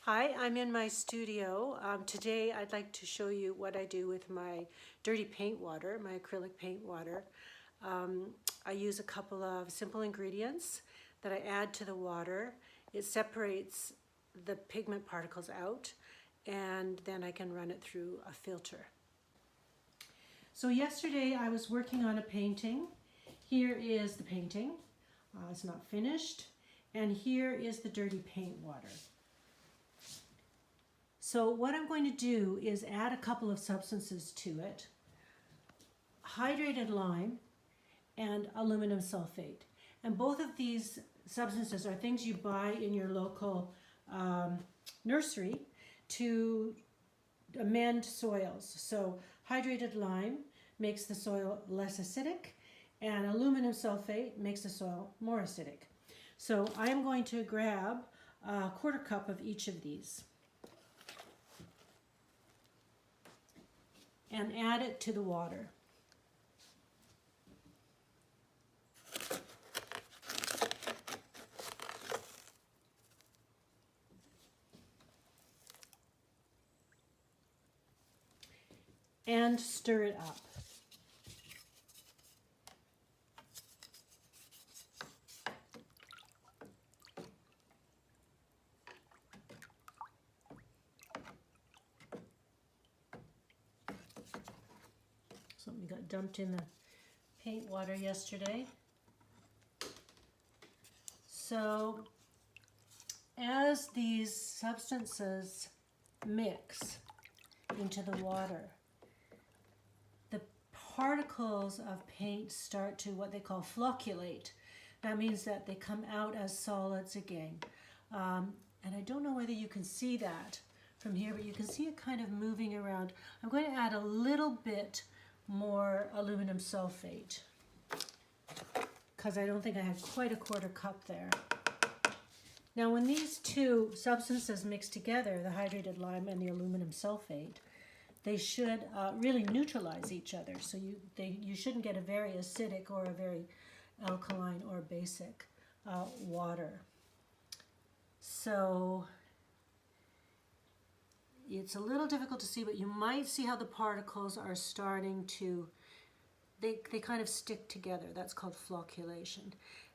Hi, I'm in my studio. Today I'd like to show you what I do with my dirty paint water, my acrylic paint water. I use a couple of simple ingredients that I add to the water. It separates the pigment particles out, and then I can run it through a filter. So yesterday I was working on a painting. Here is the painting. It's not finished. And here is the dirty paint water. So what I'm going to do is add a couple of substances to it. Hydrated lime and aluminum sulfate. And both of these substances are things you buy in your local nursery to amend soils. So hydrated lime makes the soil less acidic, and aluminum sulfate makes the soil more acidic. So I'm going to grab a quarter cup of each of these and add it to the water. And stir it up. Something got dumped in the paint water yesterday. So as these substances mix into the water, the particles of paint start to what they call flocculate. That means that they come out as solids again. And I don't know whether you can see that from here, but you can see it kind of moving around. I'm going to add a little bit more aluminum sulfate because I don't think I had quite a quarter cup there. Now when these two substances mix together, the hydrated lime and the aluminum sulfate, they should really neutralize each other. So you shouldn't get a very acidic or a very alkaline or basic water. So it's a little difficult to see, but you might see how the particles are starting to, they kind of stick together. That's called flocculation.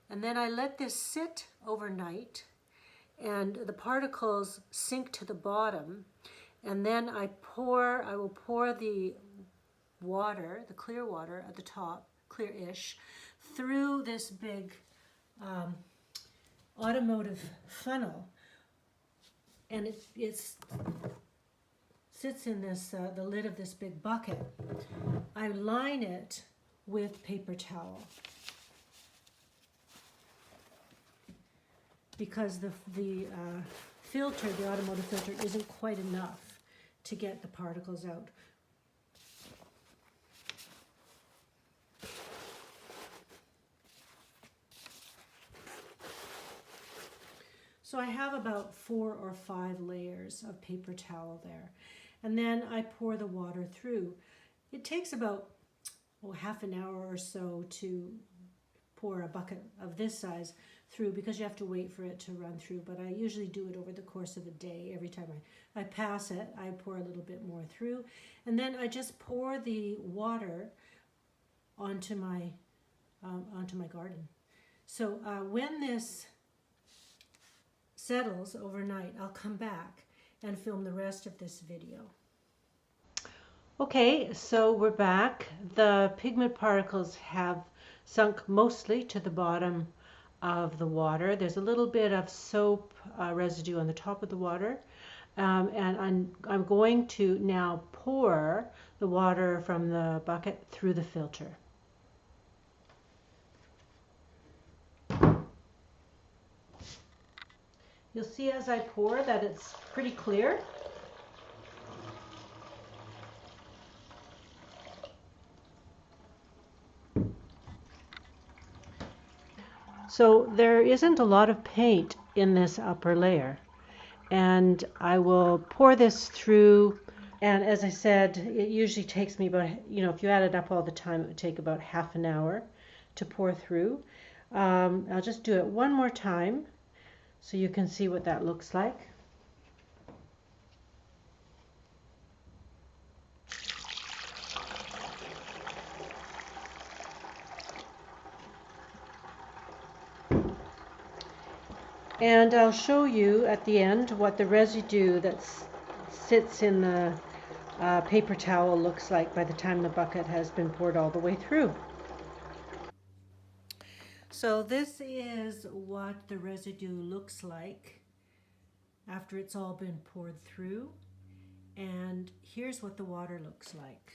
And then I let this sit overnight, and the particles sink to the bottom, and then I will pour the water, the clear water at the top, clear-ish, through this big automotive funnel, and it sits in this the lid of this big bucket. I line it with paper towel because the filter, the automotive filter, isn't quite enough to get the particles out. So I have about 4 or 5 layers of paper towel there. And then I pour the water through. It takes about half an hour or so to pour a bucket of this size through because you have to wait for it to run through. But I usually do it over the course of a day. Every time I pass it, I pour a little bit more through. And then I just pour the water onto my garden. So when this settles overnight, I'll come back and film the rest of this video. Okay, so we're back. The pigment particles have sunk mostly to the bottom of the water. There's a little bit of soap residue on the top of the water. And I'm going to now pour the water from the bucket through the filter. You'll see as I pour that it's pretty clear. So there isn't a lot of paint in this upper layer. And I will pour this through, and as I said, it usually takes me about, if you add it up all the time, it would take about half an hour to pour through. I'll just do it one more time so you can see what that looks like. And I'll show you at the end what the residue that sits in the paper towel looks like by the time the bucket has been poured all the way through. So this is what the residue looks like after it's all been poured through. And here's what the water looks like.